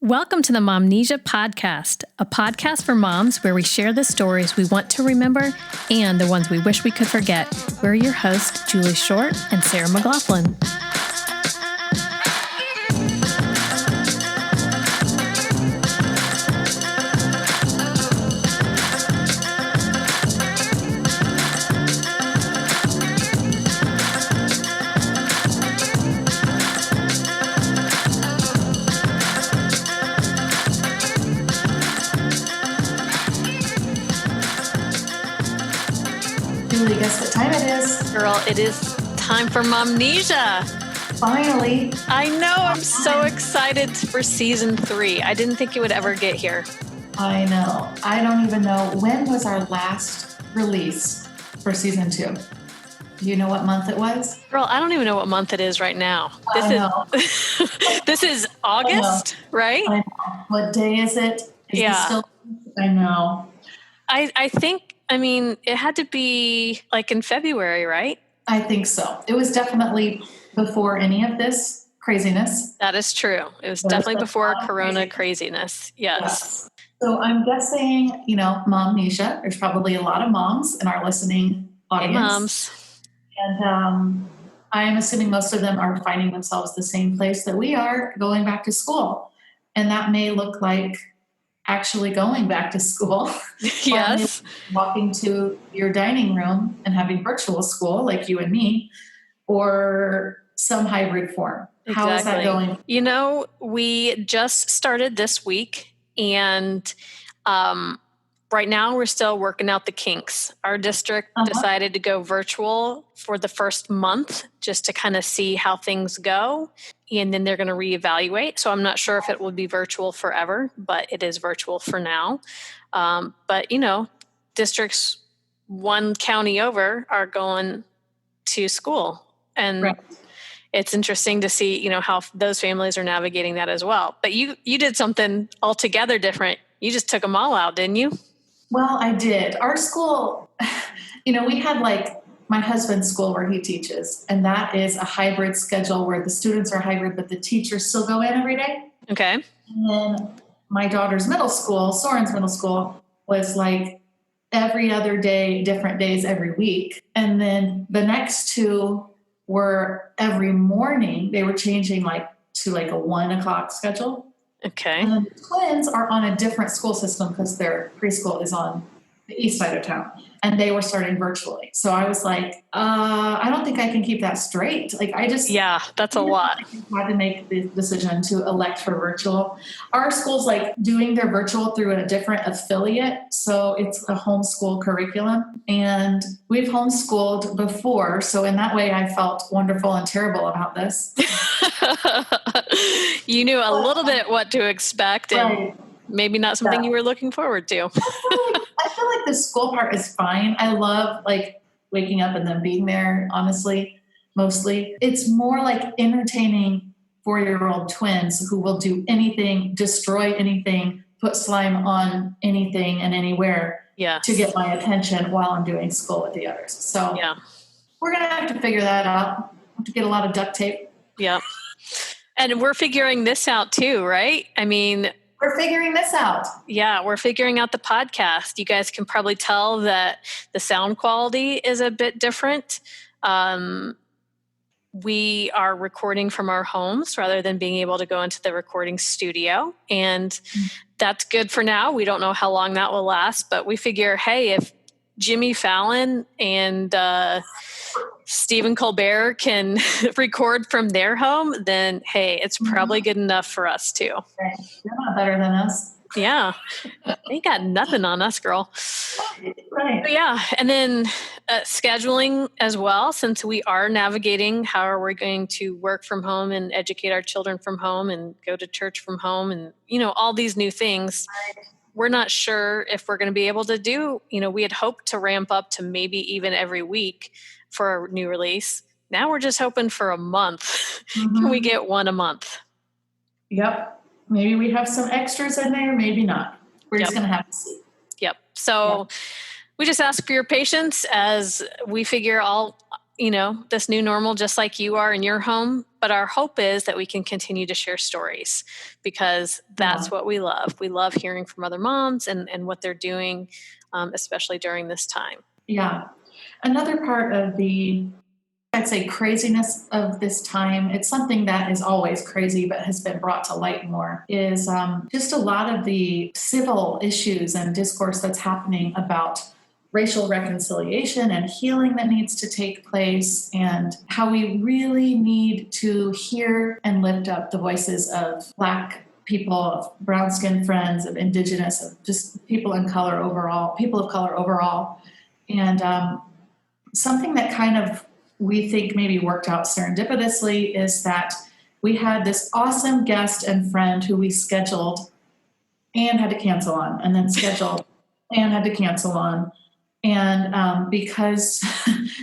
Welcome to the Momnesia podcast, a podcast for moms where we share the stories we want to remember and the ones we wish we could forget. We're your hosts, Julie Short and Sarah McLaughlin. Julie, guess what time it is? Girl, it is time for Momnesia. Finally. I know. I'm so excited for season 3. I didn't think it would ever get here. I know. I don't even know. When was our last release for season 2? Do you know what month it was? Girl, I don't even know what month it is right now. This is August, right? I know. What day is it? I know. I think, it had to be like in February, right? I think so. It was definitely before any of this craziness. That is true. It was definitely before Corona craziness. Yes. So I'm guessing, Momnesia, there's probably a lot of moms in our listening audience. Hey, moms. And I am assuming most of them are finding themselves the same place that we are, going back to school. And that may look like actually going back to school. Yes. Walking to your dining room and having virtual school like you and me, or some hybrid form. Exactly. How is that going? We just started this week, and right now we're still working out the kinks. Our district decided to go virtual for the first month just to kind of see how things go. And then they're going to reevaluate. So I'm not sure if it will be virtual forever, but it is virtual for now. But districts one county over are going to school. And Right. It's interesting to see, how those families are navigating that as well. But you did something altogether different. You just took them all out, didn't you? Well, I did. Our school, we had my husband's school where he teaches, and that is a hybrid schedule where the students are hybrid, but the teachers still go in every day. Okay. And then my daughter's middle school, Soren's middle school, was like every other day, different days every week. And then the next two were every morning. They were changing to a 1 o'clock schedule. Okay. And then the twins are on a different school system because their preschool is on the east side of town, and they were starting virtually. So I was like, I don't think I can keep that straight. Yeah, that's a lot. I had to make the decision to elect for virtual. Our school's doing their virtual through a different affiliate. So it's a homeschool curriculum, and we've homeschooled before. So in that way, I felt wonderful and terrible about this. You knew a little bit what to expect, and Right. maybe not something you were looking forward to. I feel like the school part is fine. I love waking up and then being there, honestly, mostly. It's more like entertaining 4-year-old twins who will do anything, destroy anything, put slime on anything and anywhere to get my attention while I'm doing school with the others. So we're going to have to figure that out. Have to get a lot of duct tape. Yeah. And we're figuring this out too, right? We're figuring this out. Yeah, we're figuring out the podcast. You guys can probably tell that the sound quality is a bit different. We are recording from our homes rather than being able to go into the recording studio. And that's good for now. We don't know how long that will last, but we figure, hey, if Jimmy Fallon and Stephen Colbert can record from their home, then hey, it's probably good enough for us too. Right. You're not better than us. Yeah. They got nothing on us, girl. Right. But yeah. And then scheduling as well, since we are navigating how are we going to work from home and educate our children from home and go to church from home and, all these new things. Right. We're not sure if we're going to be able to do, we had hoped to ramp up to maybe even every week for a new release. Now we're just hoping for a month. Can we get one a month? Yep. Maybe we have some extras in there, maybe not. We're just going to have to see. Yep. So we just ask for your patience as we figure all this new normal, just like you are in your home. But our hope is that we can continue to share stories, because that's what we love. We love hearing from other moms and what they're doing, especially during this time. Yeah. Another part of I'd say, craziness of this time, it's something that is always crazy but has been brought to light more, is just a lot of the civil issues and discourse that's happening about racial reconciliation and healing that needs to take place, and how we really need to hear and lift up the voices of Black people, of brown-skinned friends, of Indigenous, of just people of color overall. And something that kind of we think maybe worked out serendipitously is that we had this awesome guest and friend who we scheduled and had to cancel on, and then scheduled and had to cancel on. And because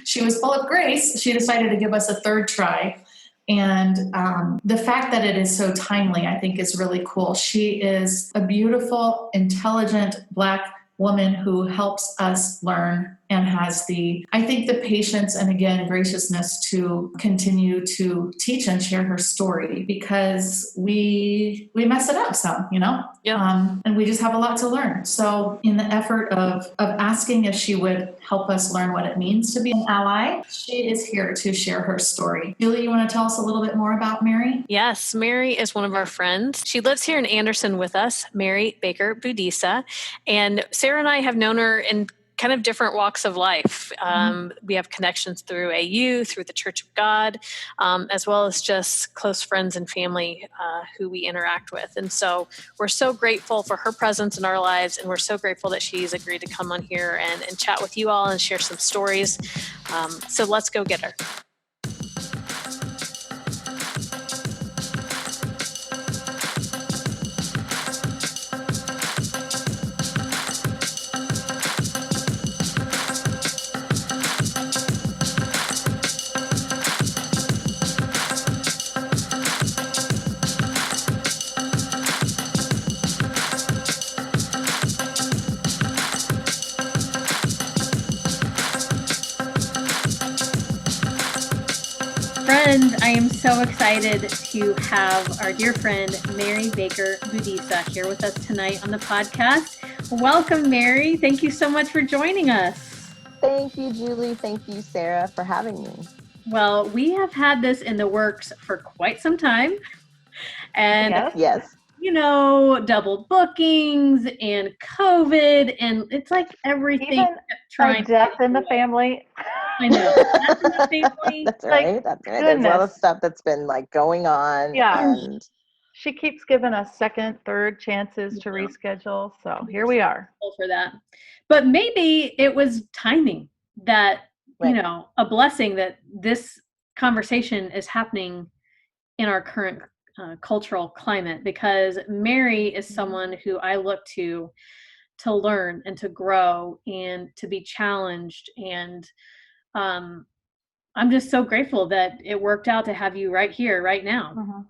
she was full of grace, she decided to give us a third try. And the fact that it is so timely, I think, is really cool. She is a beautiful, intelligent Black woman who helps us learn and has the patience and, again, graciousness to continue to teach and share her story, because we mess it up some, and we just have a lot to learn. So in the effort of asking if she would help us learn what it means to be an ally, she is here to share her story. Julie, you want to tell us a little bit more about Mary? Yes, Mary is one of our friends. She lives here in Anderson with us, Mary Baker-Boudissa. And Sarah and I have known her in kind of different walks of life. We have connections through AU, through the Church of God, as well as just close friends and family who we interact with. And so we're so grateful for her presence in our lives, and we're so grateful that she's agreed to come on here and chat with you all and share some stories. So let's go get her. I am so excited to have our dear friend, Mary Baker-Boudissa, here with us tonight on the podcast. Welcome, Mary. Thank you so much for joining us. Thank you, Julie. Thank you, Sarah, for having me. Well, we have had this in the works for quite some time. And yes. Double bookings and COVID, and it's like everything. Even trying death in the family. I know. Death in the family. That's right. That's right. There's a lot of stuff that's been going on. Yeah. And she keeps giving us second, third chances to reschedule. So here we are. For that. But maybe it was timing that, a blessing that this conversation is happening in our current cultural climate, because Mary is someone who I look to learn and to grow and to be challenged. And I'm just so grateful that it worked out to have you right here, right now.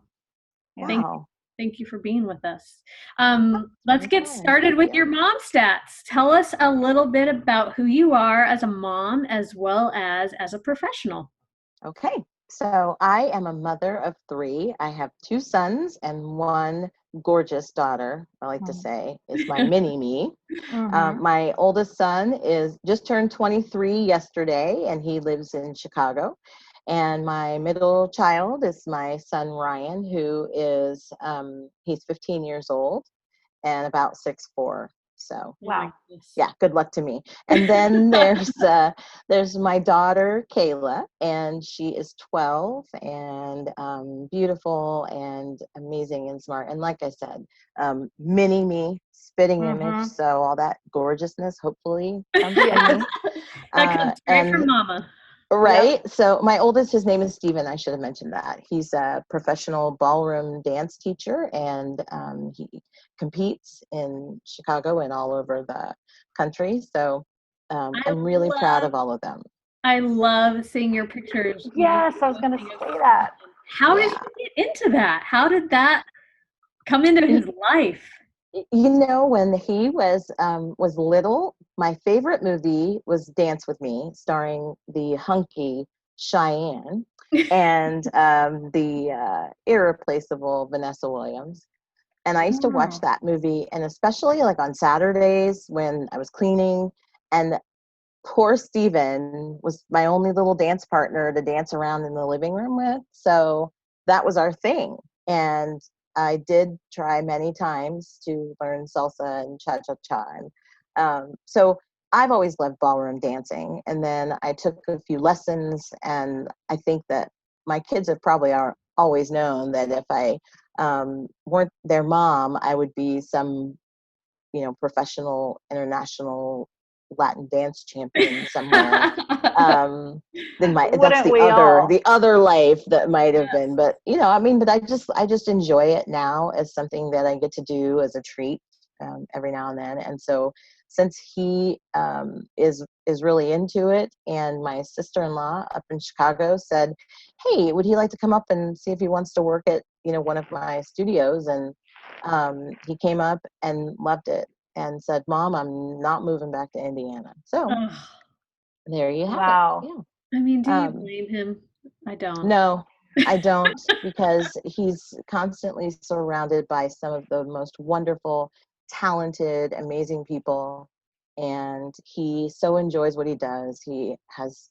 Thank you for being with us. Let's get started with your mom stats. Tell us a little bit about who you are as a mom, as well as a professional. Okay. So I am a mother of 3. I have 2 sons and 1 gorgeous daughter, I like to say, is my mini-me. My oldest son is just turned 23 yesterday, and he lives in Chicago. And my middle child is my son, Ryan, who is, he's 15 years old and about 6'4". So wow, yeah, good luck to me. And then there's my daughter Kayla, and she is 12 and beautiful and amazing and smart. And like I said, mini me, spitting image. So all that gorgeousness hopefully comes from me. That comes straight from mama. Right. Yep. So my oldest, his name is Steven. I should have mentioned that. He's a professional ballroom dance teacher, and he competes in Chicago and all over the country. So I'm really proud of all of them. I love seeing your pictures. Yes, I was going to say that. How did you get into that? How did that come into his life? When he was little, my favorite movie was Dance with Me, starring the hunky Cheyenne, and the irreplaceable Vanessa Williams. And I used to watch that movie, and especially like on Saturdays when I was cleaning, and poor Steven was my only little dance partner to dance around in the living room with. So that was our thing. And I did try many times to learn salsa and cha-cha-cha. And so I've always loved ballroom dancing. And then I took a few lessons, and I think that my kids have probably always known that if I weren't their mom, I would be some, professional, international Latin dance champion somewhere. That's the other life that might have been, but but I just enjoy it now as something that I get to do as a treat every now and then. And so since he is really into it, and my sister-in-law up in Chicago said, hey, would he like to come up and see if he wants to work at one of my studios? And he came up and loved it and said, Mom, I'm not moving back to Indiana. So there you have it. Yeah. I mean, do you blame him? I don't. No, I don't, because he's constantly surrounded by some of the most wonderful, talented, amazing people. And he so enjoys what he does. He has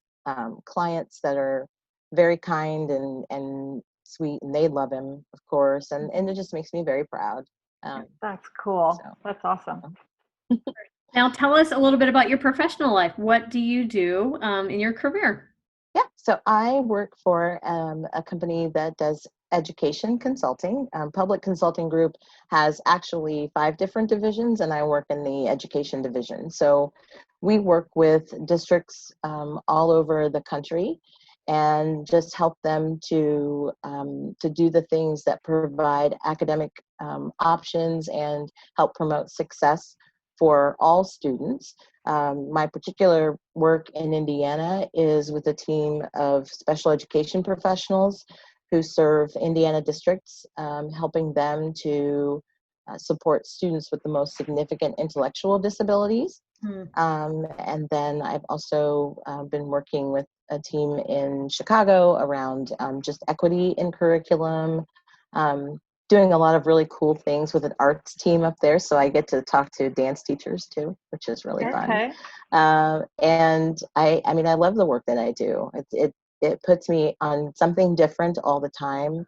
clients that are very kind and sweet, and they love him, of course. And it just makes me very proud. That's cool. So. That's awesome. Now tell us a little bit about your professional life. What do you do in your career? Yeah, so I work for a company that does education consulting. Public Consulting Group has actually 5 different divisions, and I work in the education division. So we work with districts all over the country and just help them to do the things that provide academic options and help promote success for all students. My particular work in Indiana is with a team of special education professionals who serve Indiana districts, helping them to support students with the most significant intellectual disabilities. And then I've also been working with a team in Chicago around just equity in curriculum, doing a lot of really cool things with an arts team up there. So I get to talk to dance teachers too, which is really fun. And I love the work that I do. It puts me on something different all the time,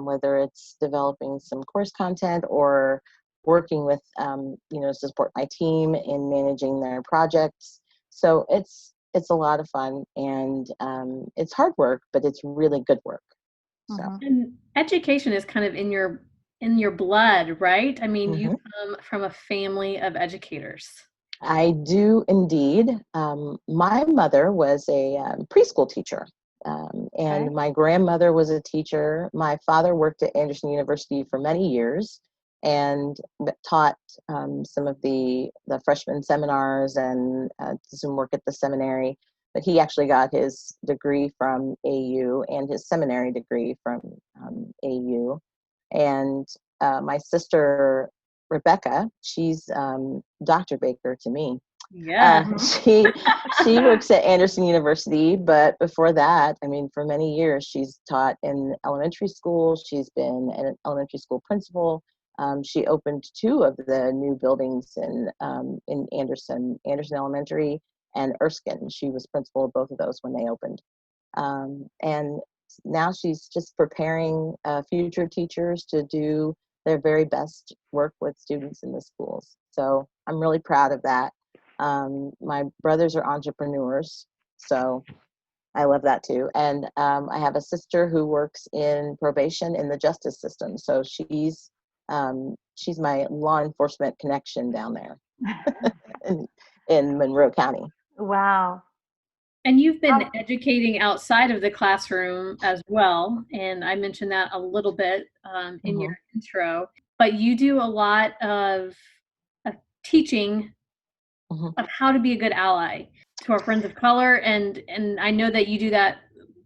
whether it's developing some course content or working with, to support my team in managing their projects. So it's a lot of fun, and it's hard work, but it's really good work. So. And education is kind of in your blood, right? I mean, you come from a family of educators. I do indeed. My mother was a preschool teacher, and my grandmother was a teacher. My father worked at Anderson University for many years and taught some of the freshman seminars and some work at the seminary. But he actually got his degree from AU and his seminary degree from AU. And my sister, Rebecca, she's Dr. Baker to me. Yeah. She works at Anderson University, but before that, for many years, she's taught in elementary school. She's been an elementary school principal. She opened 2 of the new buildings in Anderson Elementary and Erskine. She was principal of both of those when they opened. And now she's just preparing future teachers to do their very best work with students in the schools. So I'm really proud of that. My brothers are entrepreneurs, so I love that too. And I have a sister who works in probation in the justice system. So she's my law enforcement connection down there in Monroe County. Wow. And you've been educating outside of the classroom as well. And I mentioned that a little bit in your intro, but you do a lot of teaching of how to be a good ally to our friends of color. And I know that you do that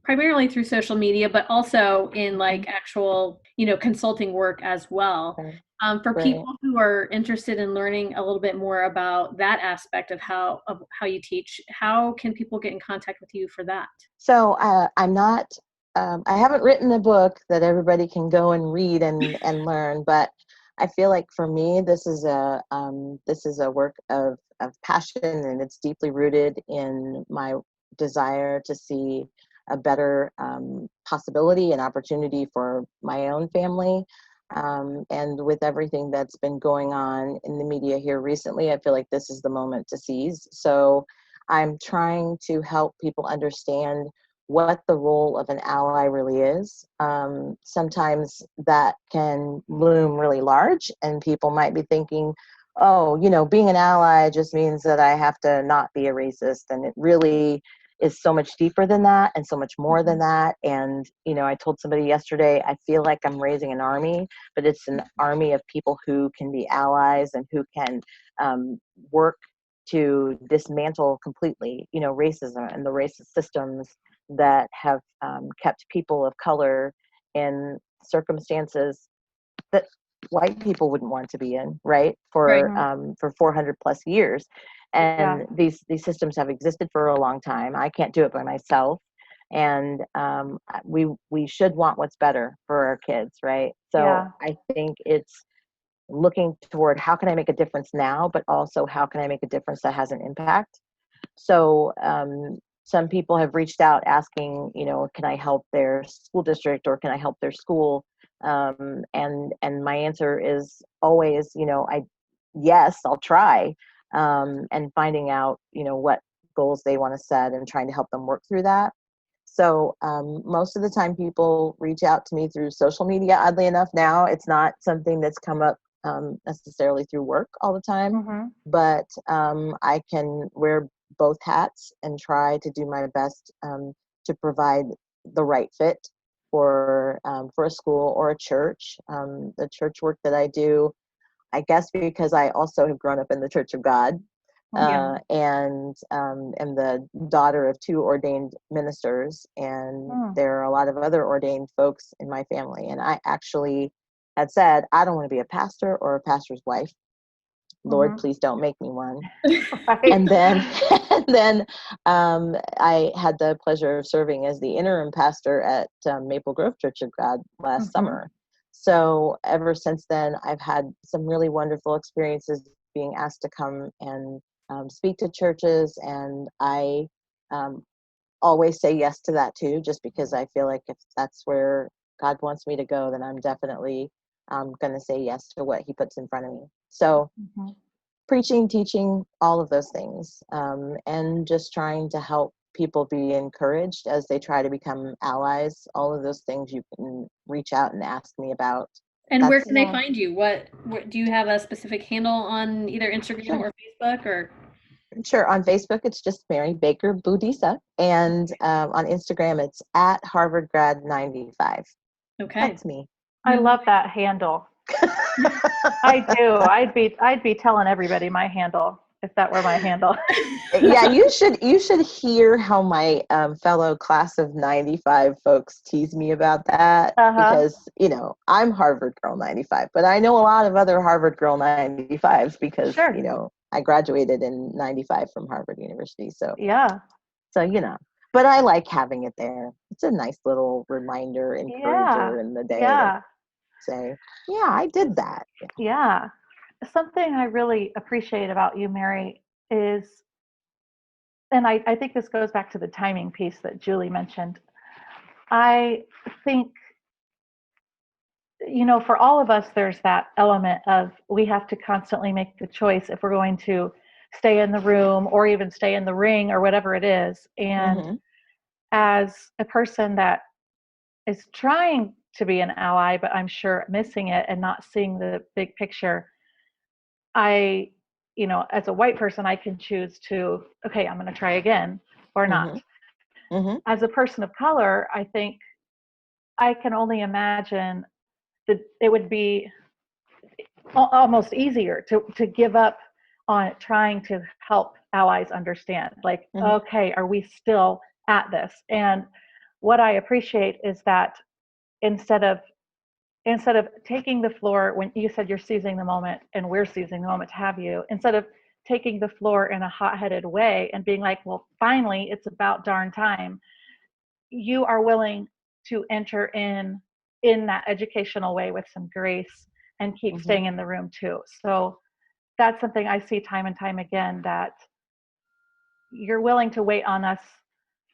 primarily through social media, but also in like actual, consulting work as well. For Right. people who are interested in learning a little bit more about that aspect of how you teach, how can people get in contact with you for that? So I'm not, I haven't written a book that everybody can go and read and learn, but I feel like for me, this is a work of passion, and it's deeply rooted in my desire to see a better possibility and opportunity for my own family. And with everything that's been going on in the media here recently, I feel like this is the moment to seize. So I'm trying to help people understand what the role of an ally really is. Sometimes that can loom really large, and people might be thinking, oh, being an ally just means that I have to not be a racist. And it really is so much deeper than that and so much more than that. And, I told somebody yesterday, I feel like I'm raising an army, but it's an army of people who can be allies and who can work to dismantle completely, racism and the racist systems that have kept people of color in circumstances that white people wouldn't want to be in, right? For 400 plus years. And these systems have existed for a long time. I can't do it by myself. And we should want what's better for our kids, right? So I think it's looking toward how can I make a difference now, but also how can I make a difference that has an impact. So some people have reached out asking, can I help their school district or can I help their school? And my answer is always, yes, I'll try. And finding out, what goals they want to set and trying to help them work through that. So most of the time people reach out to me through social media. Oddly enough, now it's not something that's come up necessarily through work all the time, but I can wear both hats and try to do my best to provide the right fit for a school or a church. The church work that I do, I guess because I also have grown up in the Church of God, and am the daughter of 2 ordained ministers, and there are a lot of other ordained folks in my family. And I actually had said, I don't want to be a pastor or a pastor's wife. Lord, please don't make me one. And then, I had the pleasure of serving as the interim pastor at Maple Grove Church of God last summer. So ever since then, I've had some really wonderful experiences being asked to come and speak to churches, and I always say yes to that too, just because I feel like if that's where God wants me to go, then I'm definitely going to say yes to what He puts in front of me. So preaching, teaching, all of those things, and just trying to help people be encouraged as they try to become allies. All of those things you can reach out and ask me about. And where can they find you? What do you have a specific handle on either Instagram or Facebook or? Sure. On Facebook, it's just Mary Baker-Boudissa. And on Instagram, it's at HarvardGrad95. Okay. That's me. I love that handle. I do. I'd be telling everybody my handle if that were my handle. Yeah, you should hear how my fellow class of 95 folks tease me about that, because I'm Harvard Girl 95, but I know a lot of other Harvard Girl 95s because I graduated in 95 from Harvard University. So but I like having it there. It's a nice little reminder, encourager in the day. Yeah. Say, yeah, I did that. Yeah. Something I really appreciate about you, Mary, is, and I think this goes back to the timing piece that Julie mentioned. I think, for all of us, there's that element of we have to constantly make the choice if we're going to stay in the room or even stay in the ring or whatever it is. And as a person that is trying to be an ally, but I'm sure missing it and not seeing the big picture, I, as a white person, I can choose to, okay, I'm going to try again or not. As a person of color, I think I can only imagine that it would be almost easier to give up on trying to help allies understand, like, okay, are we still at this? And what I appreciate is that instead of instead of taking the floor, when you said you're seizing the moment and we're seizing the moment to have you, instead of taking the floor in a hot-headed way and being like, well, finally, it's about darn time, you are willing to enter in that educational way with some grace and keep staying in the room too. So that's something I see time and time again, that you're willing to wait on us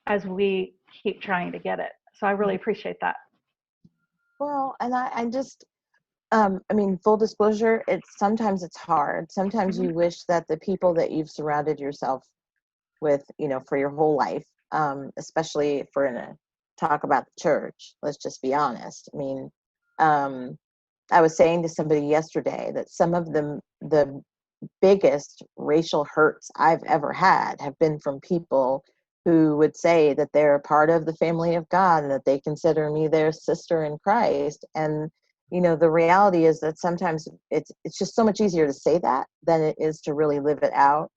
as we keep trying to get it. So I really appreciate that. Well, and I just, I mean, full disclosure, sometimes it's hard. Sometimes you wish that the people that you've surrounded yourself with, for your whole life, especially if we're gonna talk about the church, let's just be honest. I mean, I was saying to somebody yesterday that some of the biggest racial hurts I've ever had have been from people who would say that they're a part of the family of God and that they consider me their sister in Christ. And, the reality is that sometimes it's just so much easier to say that than it is to really live it out.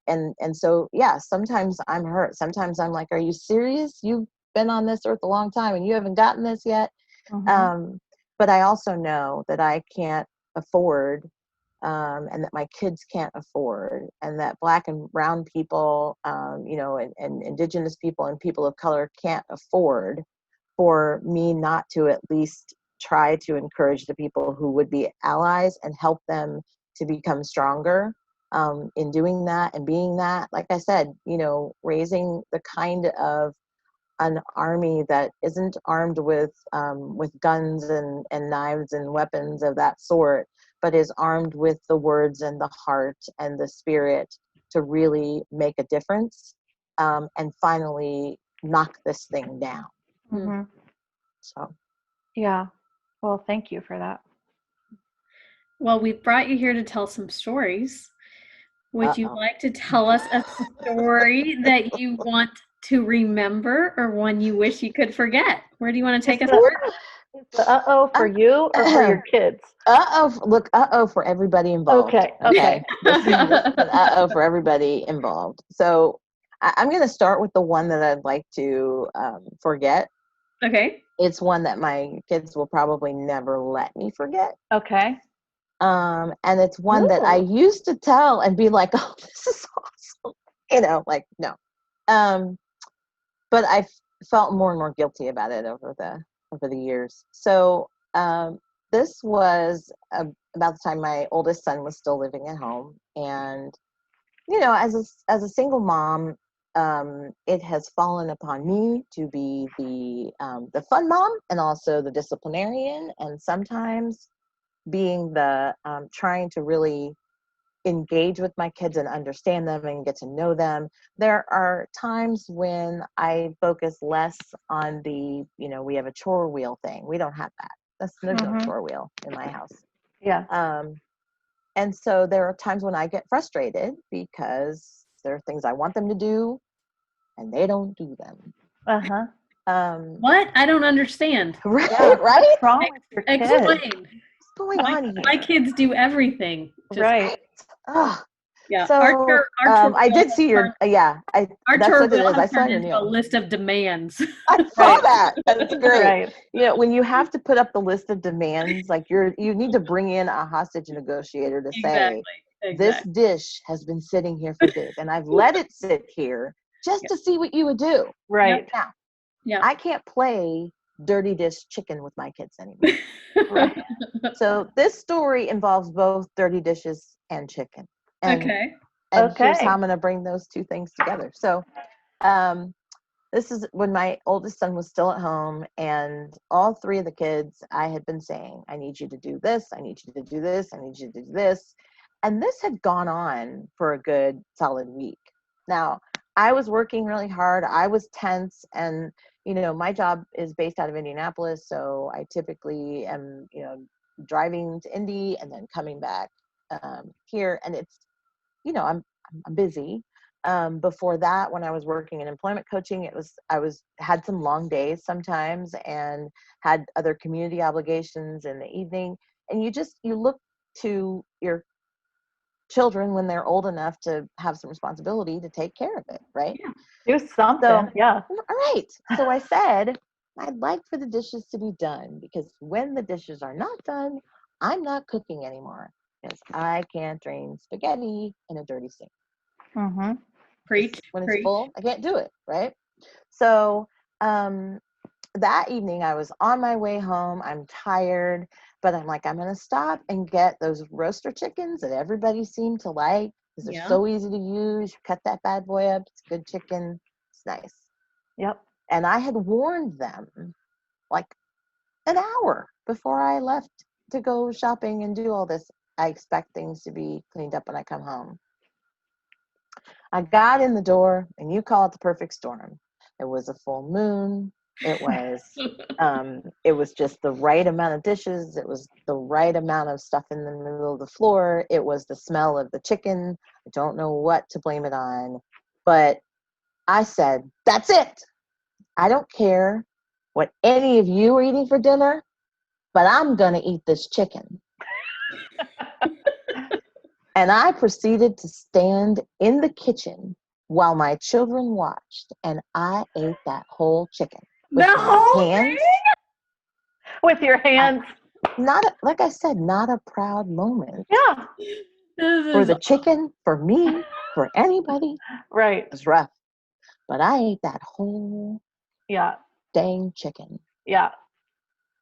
And so, yeah, sometimes I'm hurt. Sometimes I'm like, are you serious? You've been on this earth a long time and you haven't gotten this yet. But I also know that I can't afford and that my kids can't afford, and that Black and brown people, and indigenous people and people of color can't afford for me not to at least try to encourage the people who would be allies and help them to become stronger in doing that and being that. Like I said, raising the kind of an army that isn't armed with guns and knives and weapons of that sort, but is armed with the words and the heart and the spirit to really make a difference and finally knock this thing down. So, yeah. Well, thank you for that. Well, we brought you here to tell some stories. Would you like to tell us a story that you want to remember or one you wish you could forget? Where do you want to take us? Uh-oh for you or for your kids? Uh-oh for everybody involved. Okay. This is an uh-oh for everybody involved. So I'm going to start with the one that I'd like to forget. Okay. It's one that my kids will probably never let me forget. Okay. And it's one that I used to tell and be like, oh, this is awesome. No. But I felt more and more guilty about it over the years. So this was about the time my oldest son was still living at home. And, as a single mom, it has fallen upon me to be the fun mom and also the disciplinarian, and sometimes being the trying to really engage with my kids and understand them and get to know them. There are times when I focus less on the, we have a chore wheel thing. We don't have that. There's no chore wheel in my house. Yeah. And so there are times when I get frustrated because there are things I want them to do and they don't do them. What? I don't understand. Right? Yeah. Right? What's wrong with your kids? Explain. What's going on here? My kids do everything. Right. Oh, yeah. So our I did see your our that's what it is. I saw turned your into a Neil. list of demands. I saw that. That's great. Right. When you have to put up the list of demands, like you need to bring in a hostage negotiator to say, this dish has been sitting here for days, and I've let it sit here just to see what you would do. Right. Now, I can't play dirty dish chicken with my kids anymore. Right. So this story involves both dirty dishes and chicken. And, And here's how I'm going to bring those two things together. So this is when my oldest son was still at home, and all three of the kids, I had been saying, I need you to do this. I need you to do this. I need you to do this. And this had gone on for a good solid week. Now, I was working really hard. I was tense, and my job is based out of Indianapolis, so I typically am driving to Indy and then coming back here, and it's I'm busy. Before that, when I was working in employment coaching, I had some long days sometimes and had other community obligations in the evening, and you look to your children when they're old enough to have some responsibility to take care of it, right? Do something. So, all right. So I said, I'd like for the dishes to be done, because when the dishes are not done, I'm not cooking anymore, because I can't drain spaghetti in a dirty sink. Mm-hmm. Preach. When it's full, I can't do it, right? So that evening I was on my way home. I'm tired, but I'm like, I'm going to stop and get those roaster chickens that everybody seemed to like, because they're so easy to use. You cut that bad boy up. It's good chicken. It's nice. Yep. And I had warned them like an hour before I left to go shopping and do all this. I expect things to be cleaned up when I come home. I got in the door, and you call it the perfect storm. It was a full moon. It was just the right amount of dishes. It was the right amount of stuff in the middle of the floor. It was the smell of the chicken. I don't know what to blame it on, but I said, that's it. I don't care what any of you are eating for dinner, but I'm going to eat this chicken. And I proceeded to stand in the kitchen while my children watched, and I ate that whole chicken with my hands. With your hands. Like I said, not a proud moment. Yeah. For the chicken, for me, for anybody. Right. It was rough. But I ate that whole dang chicken. Yeah.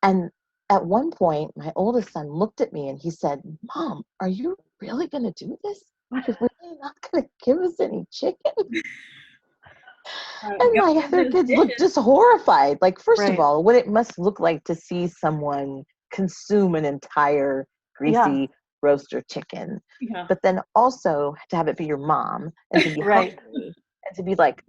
And at one point, my oldest son looked at me and he said, Mom, are you really going to do this? You're really not going to give us any chicken? And my other kids looked just horrified. Like, first of all, what it must look like to see someone consume an entire greasy roaster chicken. Yeah. But then also to have it be your mom and to be hungry and to be like,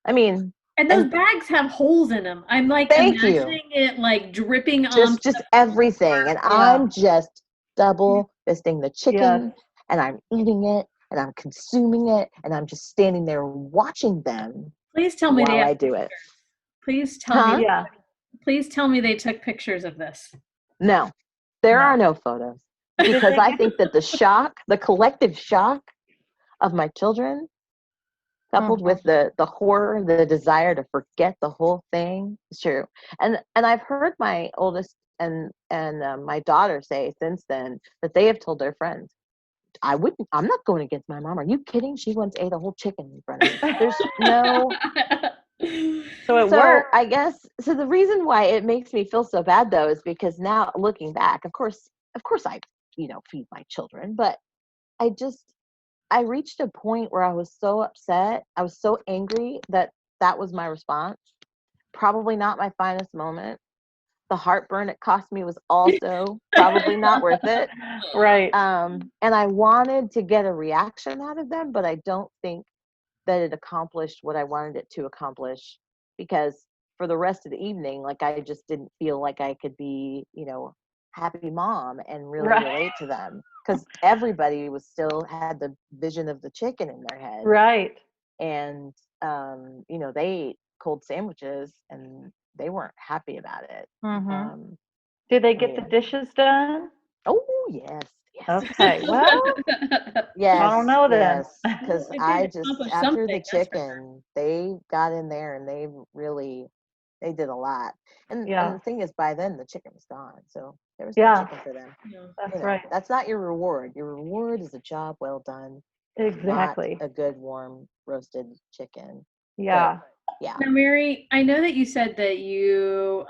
I mean. And those bags have holes in them. I'm like imagining it like dripping on. Just everything. And I'm just double fisting the chicken and I'm eating it. And I'm consuming it, and I'm just standing there watching them. Please tell me while I do it. Please tell me. Yeah. Please tell me they took pictures of this. No, there are no photos, because I think that the collective shock of my children, coupled with the horror, the desire to forget the whole thing, is true. And I've heard my oldest and my daughter say since then that they have told their friends, I'm not going against my mom. Are you kidding? She once ate a whole chicken in front of me. There's no. So it worked. I guess, so the reason why it makes me feel so bad though, is because now looking back, of course I, feed my children, but I reached a point where I was so upset. I was so angry that was my response. Probably not my finest moment. The heartburn it cost me was also probably not worth it. Right. And I wanted to get a reaction out of them, but I don't think that it accomplished what I wanted it to accomplish, because for the rest of the evening, like, I just didn't feel like I could be, happy mom and really relate to them, because everybody had the vision of the chicken in their head. Right. And, they ate cold sandwiches and they weren't happy about it. Mm-hmm. Did they get the dishes done? Oh, yes. Okay. Well, yes. I don't know then. Because after the chicken, they got in there and they did a lot. And the thing is, by then the chicken was gone. So there was no chicken for them. That's right. That's not your reward. Your reward is a job well done. Exactly. Not a good warm roasted chicken. Yeah. Yeah. Now, Mary, I know that you said that you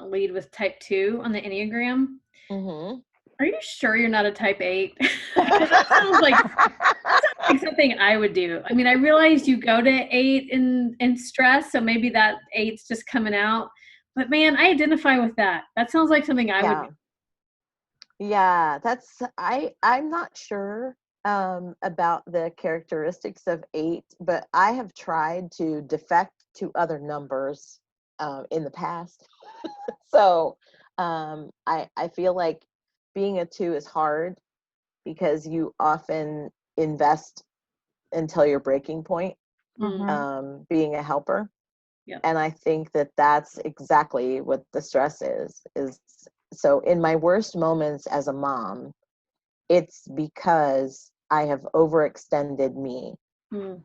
lead with type 2 on the Enneagram. Mm-hmm. Are you sure you're not a type 8? That sounds like something I would do. I mean, I realize you go to 8 in stress, so maybe that 8's just coming out. But man, I identify with that. That sounds like something I would do. Yeah, I'm not sure about the characteristics of 8, but I have tried to defect to other numbers in the past. So I feel like being a 2 is hard, because you often invest until your breaking point, being a helper. Yep. And I think that that's exactly what the stress is. So in my worst moments as a mom, it's because I have overextended me. And,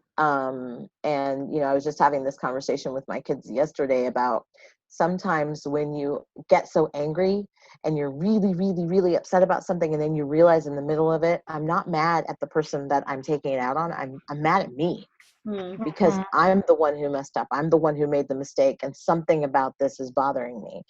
I was just having this conversation with my kids yesterday about sometimes when you get so angry and you're really, really, really upset about something, and then you realize in the middle of it, I'm not mad at the person that I'm taking it out on. I'm mad at me because I'm the one who messed up. I'm the one who made the mistake, and something about this is bothering me.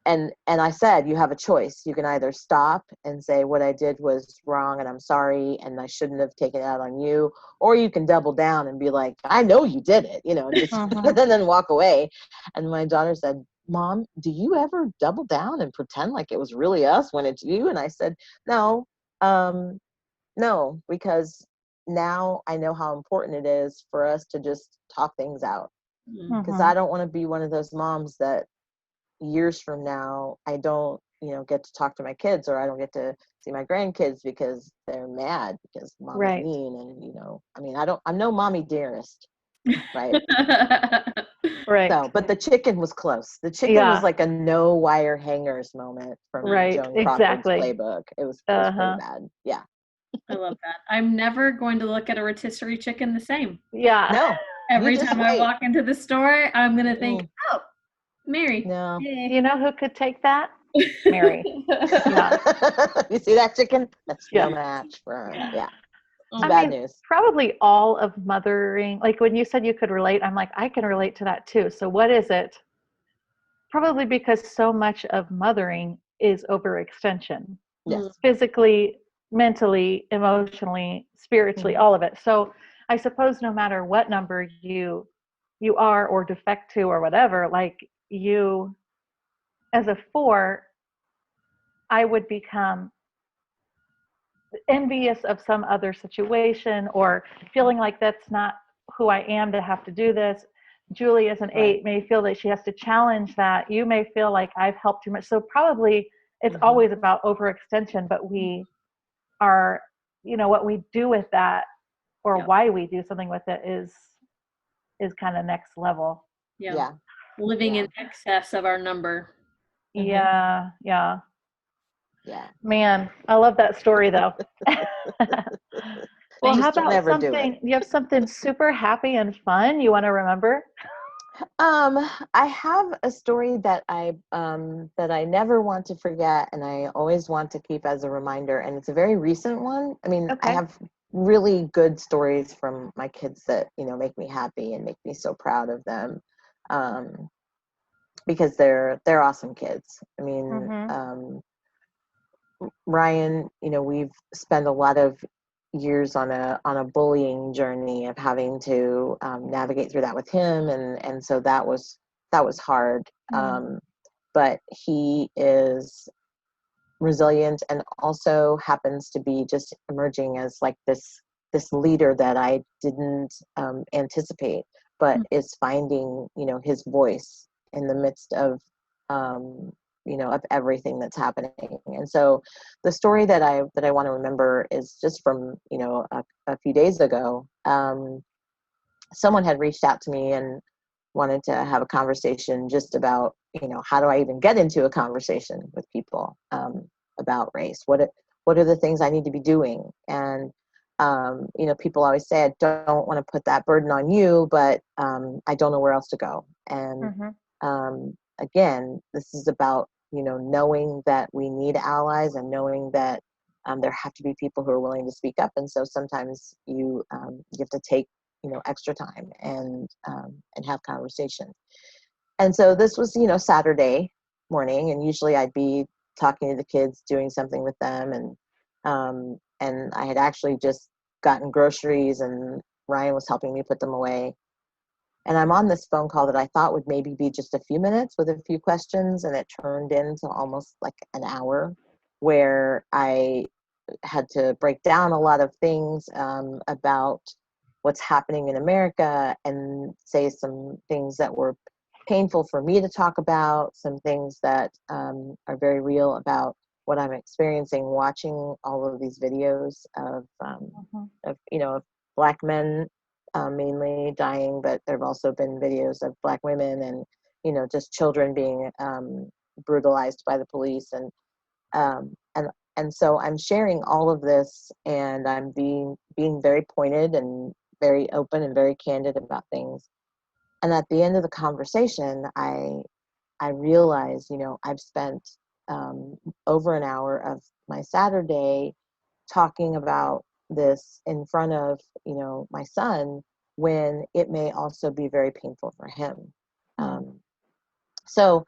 And I said, you have a choice. You can either stop and say what I did was wrong and I'm sorry and I shouldn't have taken it out on you, or you can double down and be like, I know you did it, and just and then walk away. And my daughter said, Mom, do you ever double down and pretend like it was really us when it's you? And I said, no, no, because now I know how important it is for us to just talk things out. Because I don't want to be one of those moms that years from now I don't get to talk to my kids, or I don't get to see my grandkids because they're mad because mommy's mean. And I'm no mommy dearest, right? Right. So, but the chicken was close. The chicken was like a no wire hangers moment from Joan Crawford's playbook. It was pretty bad. Yeah. I love that. I'm never going to look at a rotisserie chicken the same. Yeah. No. Every time I walk into the store, I'm going to think, oh, Mary. No. Hey. You know who could take that? Mary. Yeah. You see that chicken? That's no match for her. Yeah. It's I bad mean, news. probably all of mothering, like when you said you could relate, I'm like, I can relate to that too. So what is it? Probably because so much of mothering is overextension. Yes. Physically, mentally, emotionally, spiritually, all of it. So I suppose no matter what number you are or defect to or whatever, like you, as a 4, I would become envious of some other situation or feeling like that's not who I am to have to do this. Julie, as an 8, may feel that she has to challenge that. You may feel like I've helped too much. So probably it's always about overextension, but we are, what we do with that or why we do something with it is kind of next level. Yeah. Living in excess of our number. Yeah. Man, I love that story though. Well, how about something, you have something super happy and fun you want to remember? I have a story that I never want to forget, and I always want to keep as a reminder, and it's a very recent one. I mean, I have really good stories from my kids that, make me happy and make me so proud of them. Because they're awesome kids. I mean, Ryan, we've spent a lot of years on a bullying journey of having to navigate through that with him, and so that was hard. But he is resilient and also happens to be just emerging as like this leader that I didn't anticipate, but is finding his voice in the midst of of everything that's happening. And so the story that I want to remember is just from a few days ago. Someone had reached out to me and wanted to have a conversation just about how do I even get into a conversation with people about race. What are the things I need to be doing? And people always say, I don't want to put that burden on you, but I don't know where else to go. And again, this is about knowing that we need allies and knowing that there have to be people who are willing to speak up. And so sometimes you have to take extra time and have conversation. And so this was Saturday morning, and usually I'd be talking to the kids, doing something with them, and I had actually just gotten groceries, and Ryan was helping me put them away. And I'm on this phone call that I thought would maybe be just a few minutes with a few questions, and it turned into almost like an hour where I had to break down a lot of things about what's happening in America and say some things that were painful for me to talk about, some things that are very real about what I'm experiencing watching all of these videos of Black men mainly dying, but there have also been videos of Black women and just children being brutalized by the police, and so I'm sharing all of this, and I'm being very pointed and very open and very candid about things. And at the end of the conversation, I realized, I've spent over an hour of my Saturday talking about this in front of, my son, when it may also be very painful for him. So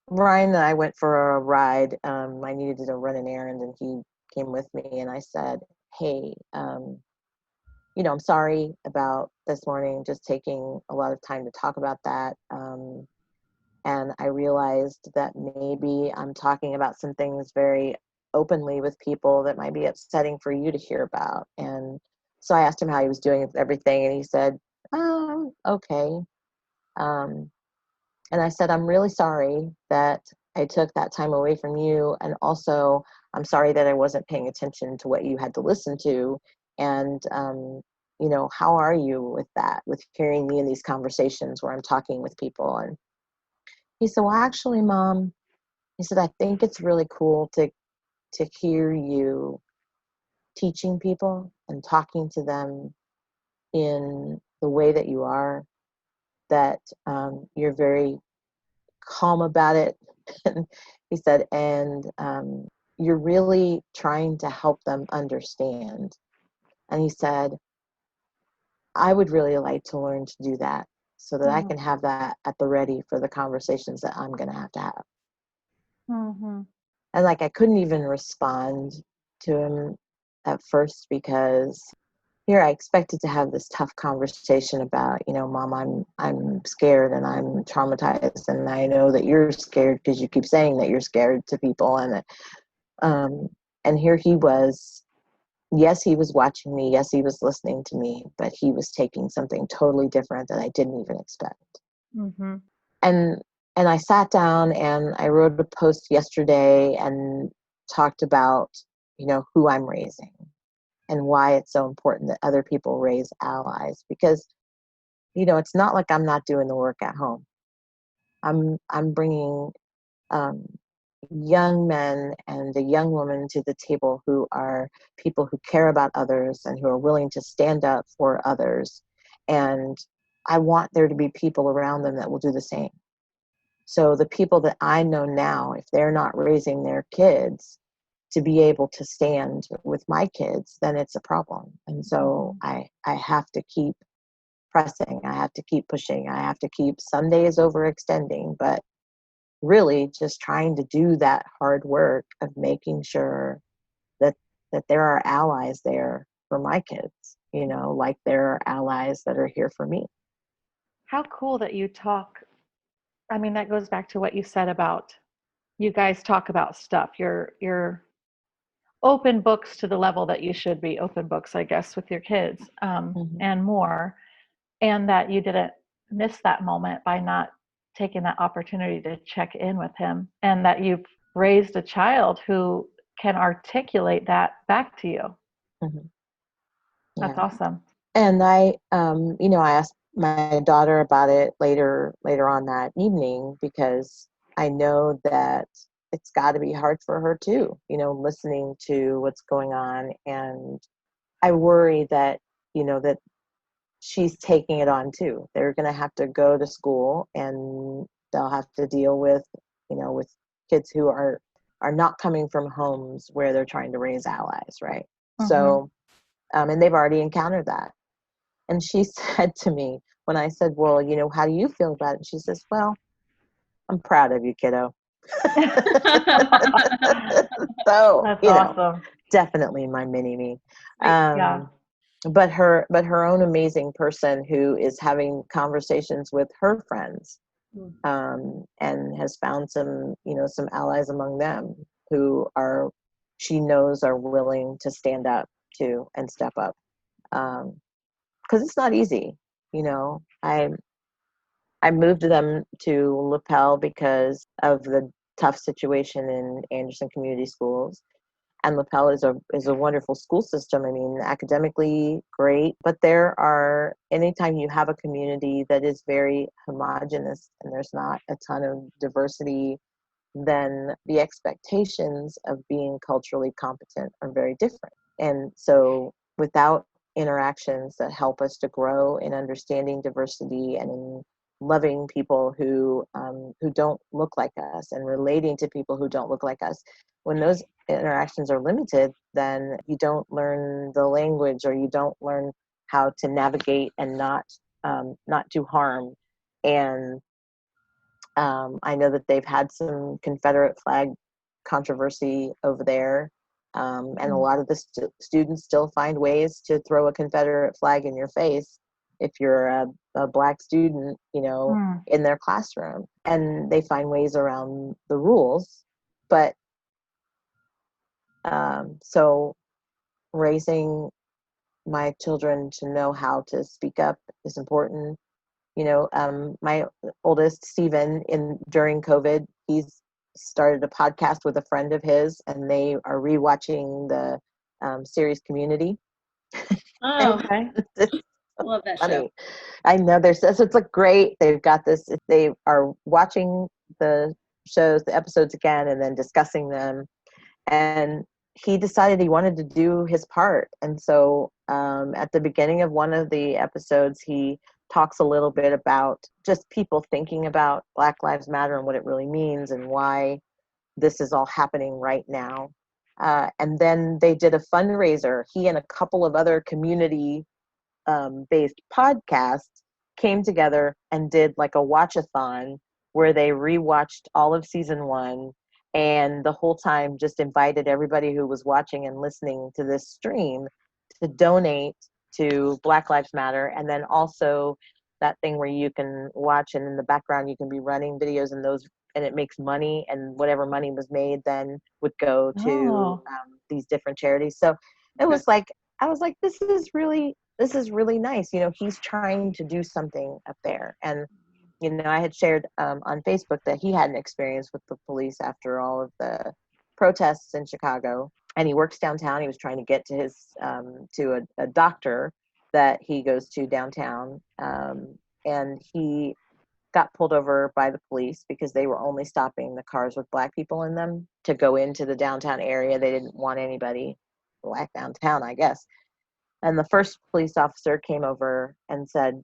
Ryan and I went for a ride. I needed to run an errand, and he came with me. And I said, "Hey, I'm sorry about this morning, just taking a lot of time to talk about that. And I realized that maybe I'm talking about some things very openly with people that might be upsetting for you to hear about." And so I asked him how he was doing with everything, and he said, "Okay." And I said, "I'm really sorry that I took that time away from you. And also, I'm sorry that I wasn't paying attention to what you had to listen to. And, how are you with that, with hearing me in these conversations where I'm talking with people?" And he said, "Well, actually, Mom," he said, "I think it's really cool to hear you teaching people and talking to them in the way that you are, that you're very calm about it." And he said, "And you're really trying to help them understand." And he said, "I would really like to learn to do that so that I can have that at the ready for the conversations that I'm going to have." Mm-hmm. And like, I couldn't even respond to him at first, because here I expected to have this tough conversation about, "Mom, I'm scared and I'm traumatized, and I know that you're scared because you keep saying that you're scared to people." And here he was. Yes, he was watching me. Yes, he was listening to me, but he was taking something totally different that I didn't even expect. Mm-hmm. And I sat down and I wrote a post yesterday and talked about, who I'm raising and why it's so important that other people raise allies, because, it's not like I'm not doing the work at home. I'm bringing young men and a young woman to the table who are people who care about others and who are willing to stand up for others. And I want there to be people around them that will do the same. So the people that I know now, if they're not raising their kids to be able to stand with my kids, then it's a problem. And so I have to keep pressing. I have to keep pushing. I have to keep, some days overextending, but really just trying to do that hard work of making sure that there are allies there for my kids, like there are allies that are here for me. How cool that you talk. I mean, that goes back to what you said about you guys talk about stuff. You're open books to the level that you should be open books, I guess, with your kids, and more. And that you didn't miss that moment by not taking that opportunity to check in with him, and that you've raised a child who can articulate that back to you. Mm-hmm. That's Yeah. awesome. And I asked my daughter about it later on that evening, because I know that it's got to be hard for her too, listening to what's going on. And I worry that, that she's taking it on too. They're going to have to go to school and they'll have to deal with, with kids who are not coming from homes where they're trying to raise allies, right? So, and they've already encountered that. And she said to me, when I said, "Well, how do you feel about it?" And she says, "Well, I'm proud of you, kiddo." So, That's awesome. definitely my mini me. Yeah. But her own amazing person who is having conversations with her friends, and has found some allies among them who she knows are willing to stand up to and step up. Because it's not easy. I moved them to LaPel because of the tough situation in Anderson Community Schools. And LaPel is a wonderful school system. I mean, academically great, but anytime you have a community that is very homogenous and there's not a ton of diversity, then the expectations of being culturally competent are very different. And so without interactions that help us to grow in understanding diversity and in loving people who don't look like us and relating to people who don't look like us. When those interactions are limited, then you don't learn the language, or you don't learn how to navigate and not do harm. And I know that they've had some Confederate flag controversy over there. And a lot of the students still find ways to throw a Confederate flag in your face if you're a Black student, in their classroom. And they find ways around the rules. But so raising my children to know how to speak up is important. My oldest, Stephen, during COVID, he's started a podcast with a friend of his, and they are rewatching the series Community. Oh, Okay. love that Funny. show. I know it's like great. They've got this. They are watching the episodes again, and then discussing them. And he decided he wanted to do his part. And so at the beginning of one of the episodes, he talks a little bit about just people thinking about Black Lives Matter and what it really means and why this is all happening right now. And then they did a fundraiser. He and a couple of other community based podcasts came together and did like a watch-a-thon where they rewatched all of season 1, and the whole time just invited everybody who was watching and listening to this stream to donate to Black Lives Matter. And then also that thing where you can watch, and in the background you can be running videos, and it makes money, and whatever money was made then would go to these different charities. So it was like, I was like, this is really nice. He's trying to do something up there. And I had shared on Facebook that he had an experience with the police after all of the protests in Chicago, and he works downtown. He was trying to get to his to a doctor that he goes to downtown, and he got pulled over by the police because they were only stopping the cars with Black people in them to go into the downtown area. They didn't want anybody Black downtown, I guess. And the first police officer came over and said,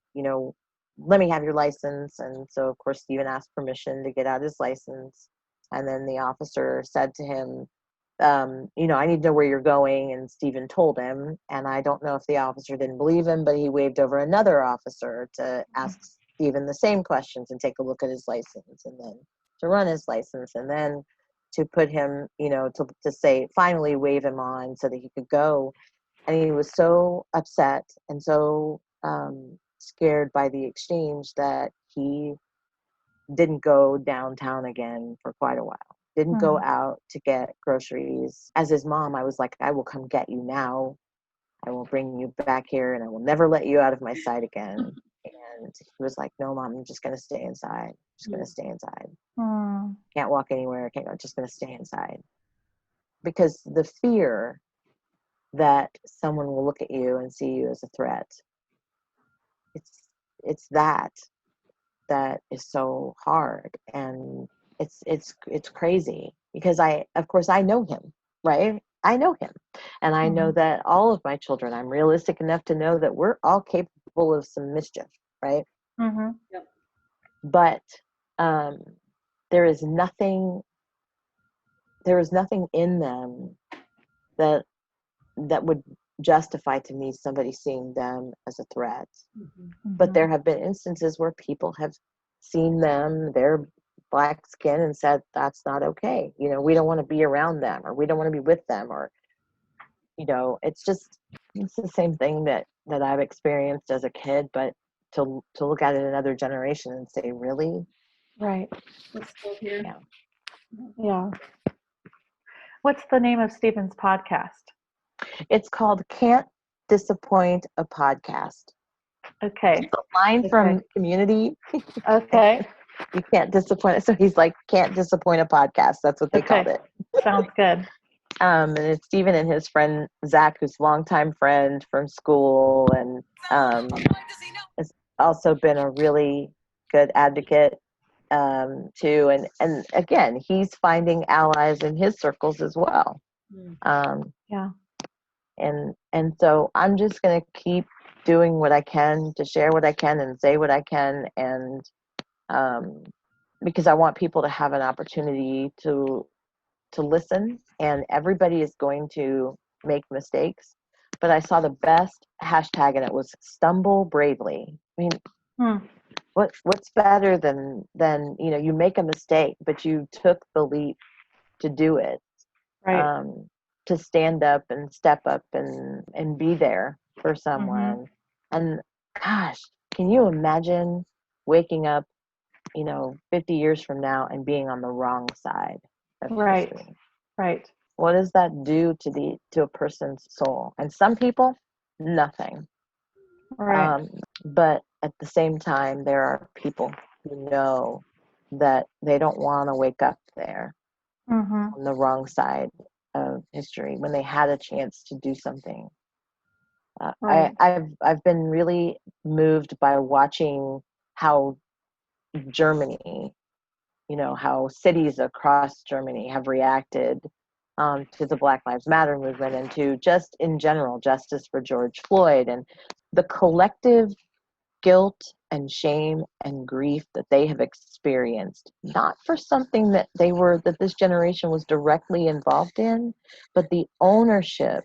let me have your license. And so, of course, Stephen asked permission to get out his license. And then the officer said to him, I need to know where you're going. And Stephen told him. And I don't know if the officer didn't believe him, but he waved over another officer to ask Stephen the same questions and take a look at his license, and then to run his license, and then to put him, to say, finally wave him on so that he could go. And he was so upset and so scared by the exchange that he didn't go downtown again for quite a while. Didn't go out to get groceries. As his mom, I was like, I will come get you now. I will bring you back here, and I will never let you out of my sight again. And he was like, no, Mom, I'm just going to stay inside. I'm just going to stay inside. Can't walk anywhere. I'm just going to stay inside. Because the fear that someone will look at you and see you as a threat, it's that is so hard. And it's crazy, because I know him, right? I know him, and I know that all of my children, I'm realistic enough to know that we're all capable of some mischief, right? Yep. But there is nothing in them that would justify to me somebody seeing them as a threat. But there have been instances where people have seen them, their Black skin, and said, that's not okay. We don't want to be around them, or we don't want to be with them, or, it's the same thing that I've experienced as a kid, but to look at it another generation and say, really? Right. It's still here. Yeah. What's the name of Stephen's podcast? It's called Can't Disappoint a Podcast. Okay. It's a line from Community. Okay. You can't disappoint it. So he's like, can't disappoint a podcast. That's what they called it. Sounds good. And it's Stephen and his friend Zach, who's a longtime friend from school, and has also been a really good advocate too. And again, he's finding allies in his circles as well. Yeah. And so I'm just going to keep doing what I can to share what I can and say what I can, and because I want people to have an opportunity to listen, and everybody is going to make mistakes. But I saw the best hashtag, and it was stumble bravely. I mean, what's better than you make a mistake, but you took the leap to do it, Right. to stand up and step up and be there for someone. And gosh, can you imagine waking up 50 years from now and being on the wrong side of history? Right. What does that do to a person's soul? And some people, nothing. Right. But at the same time, there are people who know that they don't want to wake up there on the wrong side of history when they had a chance to do something. Right. I've been really moved by watching how Germany, how cities across Germany have reacted to the Black Lives Matter movement, and to just in general justice for George Floyd, and the collective guilt and shame and grief that they have experienced, not for something that this generation was directly involved in, but the ownership,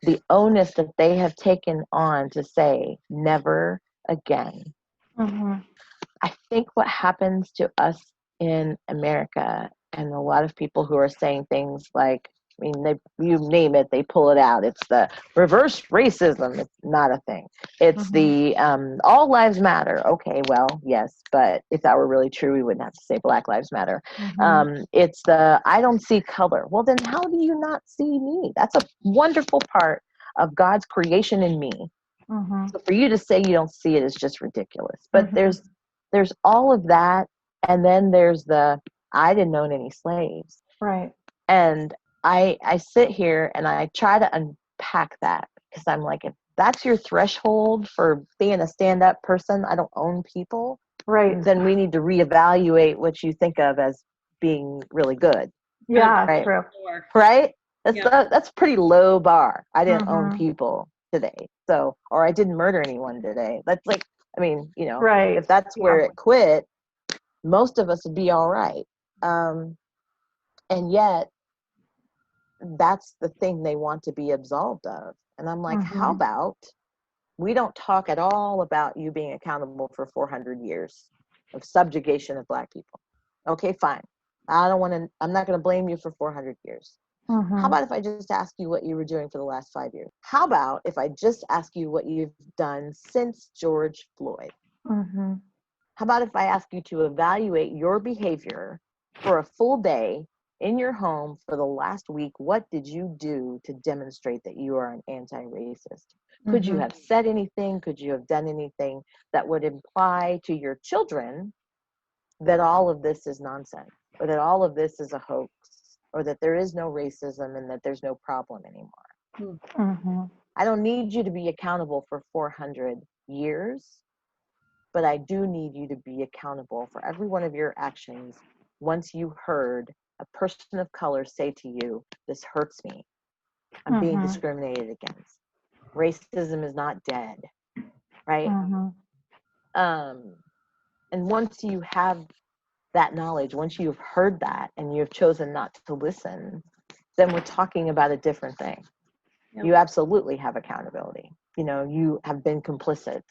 the onus that they have taken on to say never again. I think what happens to us in America, and a lot of people who are saying things like, you name it, they pull it out. It's the reverse racism. It's not a thing. It's the all lives matter. Okay, well, yes, but if that were really true, we wouldn't have to say Black Lives Matter. It's the I don't see color. Well, then how do you not see me? That's a wonderful part of God's creation in me. So for you to say you don't see it is just ridiculous. But there's all of that, and then there's the I didn't own any slaves. Right. And I sit here and I try to unpack that, because I'm like, if that's your threshold for being a stand-up person, I don't own people, Right. then we need to reevaluate what you think of as being really good. Yeah, right? true. Right? Yeah. That's pretty low bar. I didn't own people today. So, or I didn't murder anyone today. That's like, Right. if that's where it quit, most of us would be all right. And yet, that's the thing they want to be absolved of. And I'm like, how about we don't talk at all about you being accountable for 400 years of subjugation of Black people? Okay, fine. I'm not going to blame you for 400 years. How about if I just ask you what you were doing for the last 5 years? How about if I just ask you what you've done since George Floyd? How about if I ask you to evaluate your behavior for a full day in your home for the last week? What did you do to demonstrate that you are an anti-racist? Could you have said anything? Could you have done anything that would imply to your children that all of this is nonsense, or that all of this is a hoax, or that there is no racism and that there's no problem anymore? I don't need you to be accountable for 400 years, but I do need you to be accountable for every one of your actions once you heard a person of color say to you, this hurts me. I'm being discriminated against. Racism is not dead, right? And once you have that knowledge, once you've heard that and you've chosen not to listen, then we're talking about a different thing. Yep. You absolutely have accountability. You have been complicit.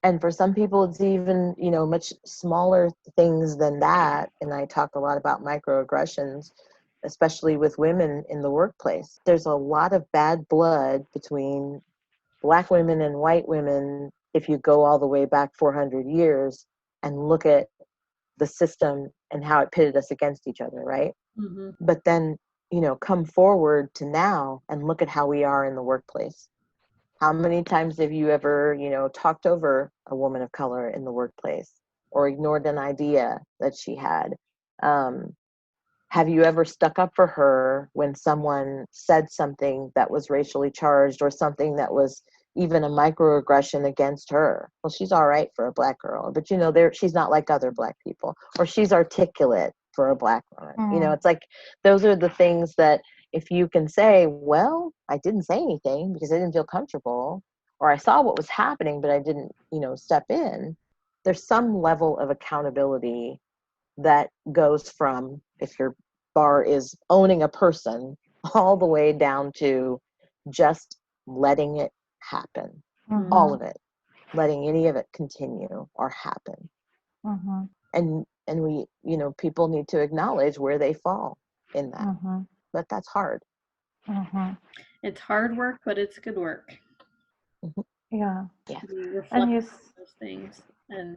And for some people, it's even, much smaller things than that. And I talk a lot about microaggressions, especially with women in the workplace. There's a lot of bad blood between Black women and white women if you go all the way back 400 years and look at the system and how it pitted us against each other, right? But then, come forward to now and look at how we are in the workplace. How many times have you ever, talked over a woman of color in the workplace, or ignored an idea that she had? Have you ever stuck up for her when someone said something that was racially charged, or something that was even a microaggression against her? Well, she's all right for a Black girl, but she's not like other Black people, or she's articulate for a Black woman. It's like, those are the things that if you can say, well, I didn't say anything because I didn't feel comfortable, or I saw what was happening, but I didn't, step in. there's some level of accountability that goes from, if your bar is owning a person, all the way down to just letting it happen. Mm-hmm. All of it, letting any of it continue or happen. Mm-hmm. And we, people need to acknowledge where they fall in that. Mm-hmm. But that's hard. Mm-hmm. It's hard work, but it's good work. Yeah. Yeah. You reflect And on you, those things. And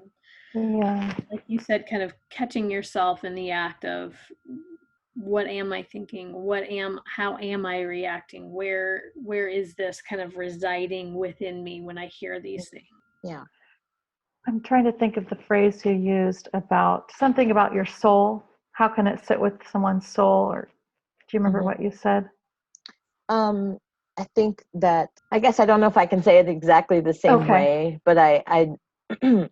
yeah. like you said, kind of catching yourself in the act of, what am I thinking? How am I reacting? Where is this kind of residing within me when I hear these things? Yeah. I'm trying to think of the phrase you used about something about your soul. How can it sit with someone's soul? Or do you remember what you said? I think that, I guess I don't know if I can say it exactly the same way, but I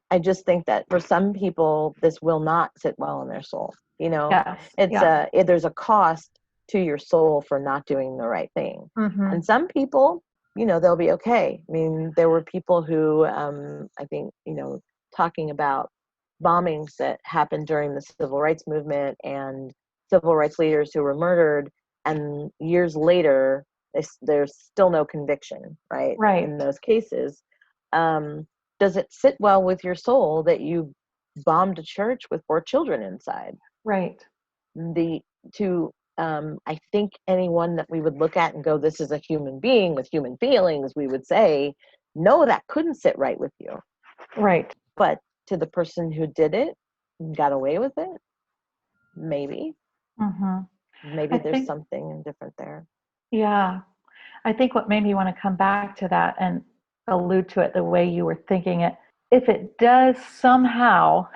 I just think that for some people, this will not sit well in their soul. Yes. It's there's a cost to your soul for not doing the right thing. Mm-hmm. And some people, they'll be okay. I mean, there were people who, I think, talking about bombings that happened during the civil rights movement and civil rights leaders who were murdered, and years later, there's still no conviction, right? In those cases. Does it sit well with your soul that you bombed a church with 4 children inside? Right. I think anyone that we would look at and go, this is a human being with human feelings, we would say, no, that couldn't sit right with you. Right. But to the person who did it, got away with it, maybe. Mm-hmm. Maybe there's something different there. Yeah. I think what made me want to come back to that and allude to it the way you were thinking it, if it does somehow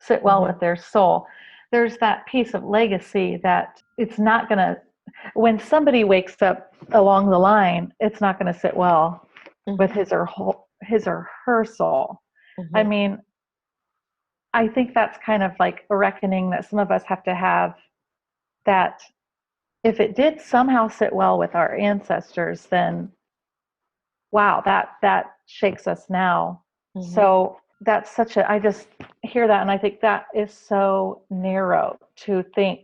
sit well with their soul, there's that piece of legacy that it's not going to, when somebody wakes up along the line, it's not going to sit well with his or her soul. I mean, I think that's kind of like a reckoning that some of us have to have, that if it did somehow sit well with our ancestors, then wow, that shakes us now. So that's I just hear that and I think that is so narrow to think,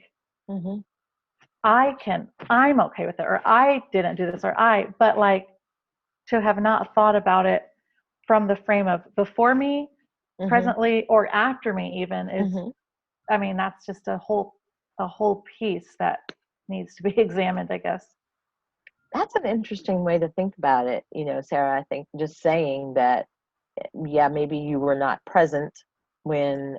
I'm okay with it, or I didn't do this, but like to have not thought about it from the frame of before me, presently, or after me even is, I mean, that's just a whole piece that needs to be examined, I guess. That's an interesting way to think about it, Sarah. I think just saying that, yeah, maybe you were not present when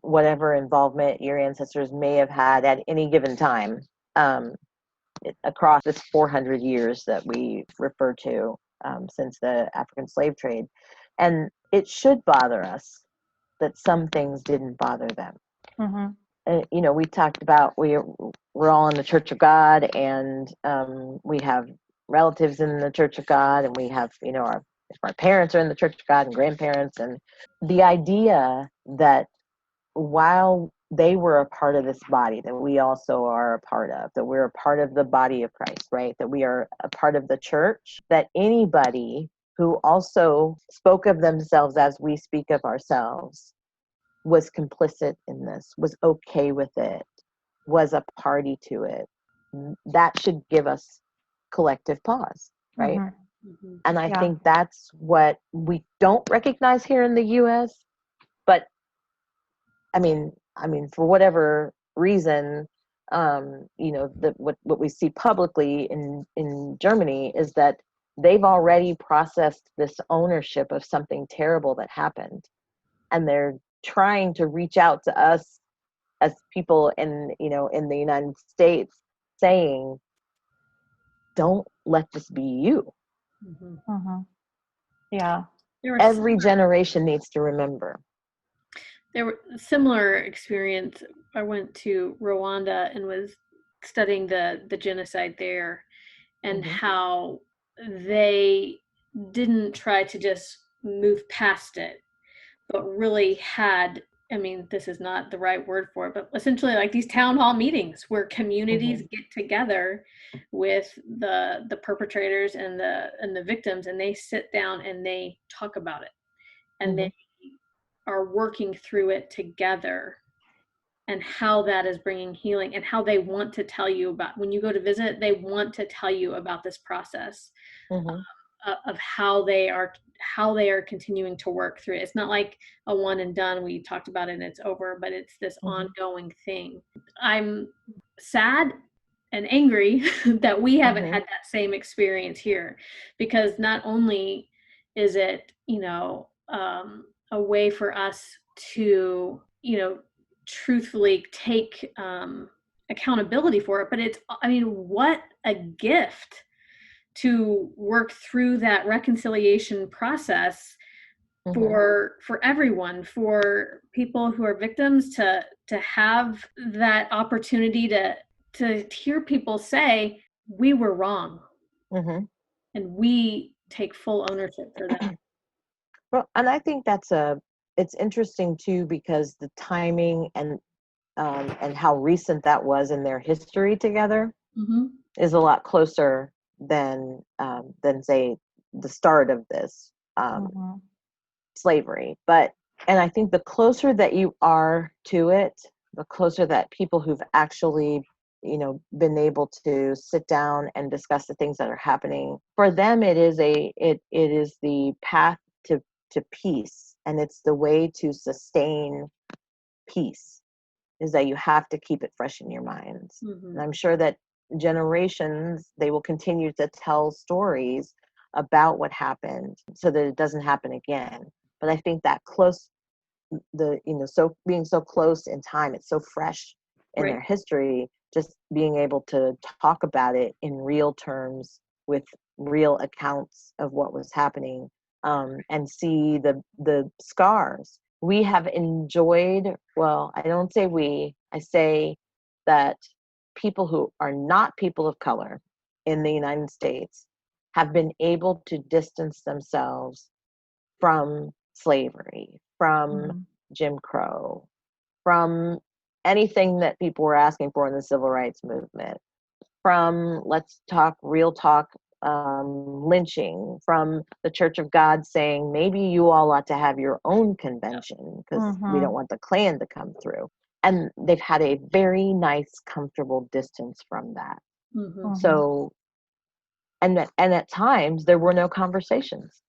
whatever involvement your ancestors may have had at any given time across this 400 years that we refer to since the African slave trade. And it should bother us that some things didn't bother them. We talked about we're all in the Church of God, and we have relatives in the Church of God, and we have our parents are in the Church of God and grandparents, and the idea that while they were a part of this body that we also are a part of, that we're a part of the body of Christ, right? That we are a part of the church, that anybody who also spoke of themselves as we speak of ourselves was complicit in this, was okay with it, was a party to it. That should give us collective pause, right? And I think that's what we don't recognize here in the U.S. But I mean, for whatever reason, what we see publicly in Germany is that they've already processed this ownership of something terrible that happened, and they're trying to reach out to us as people in the United States, saying, don't let this be you. Yeah. Every generation needs to remember. There were a similar experience. I went to Rwanda and was studying the genocide there, and how they didn't try to just move past it, but really had, I mean, this is not the right word for it, but essentially like these town hall meetings where communities get together with the perpetrators and the victims, and they sit down and they talk about it, and they are working through it together, and how that is bringing healing, and how they want to tell you about, when you go to visit, they want to tell you about this process of how they are continuing to work through it. It's not like a one and done, we talked about it and it's over, but it's this ongoing thing. I'm sad and angry that we haven't had that same experience here, because not only is it, a way for us to, truthfully take accountability for it, but it's, what a gift to work through that reconciliation process for everyone, for people who are victims, to have that opportunity to hear people say, we were wrong, and we take full ownership for that. Well, and I think it's interesting too, because the timing and how recent that was in their history together is a lot closer than say the start of this slavery. And I think the closer that you are to it, the closer that people who've actually been able to sit down and discuss the things that are happening, for them it is the path to peace, and it's the way to sustain peace, is that you have to keep it fresh in your minds. And I'm sure that generations, they will continue to tell stories about what happened so that it doesn't happen again. But I think that being so close in time, it's so fresh in their history, just being able to talk about it in real terms with real accounts of what was happening, and see the scars. We have enjoyed, well, I don't say we, I say that people who are not people of color in the United States have been able to distance themselves from slavery, from Jim Crow, from anything that people were asking for in the civil rights movement, from, let's talk real talk, lynching, from the Church of God saying, maybe you all ought to have your own convention because we don't want the Klan to come through. And they've had a very nice, comfortable distance from that. So, and at times there were no conversations.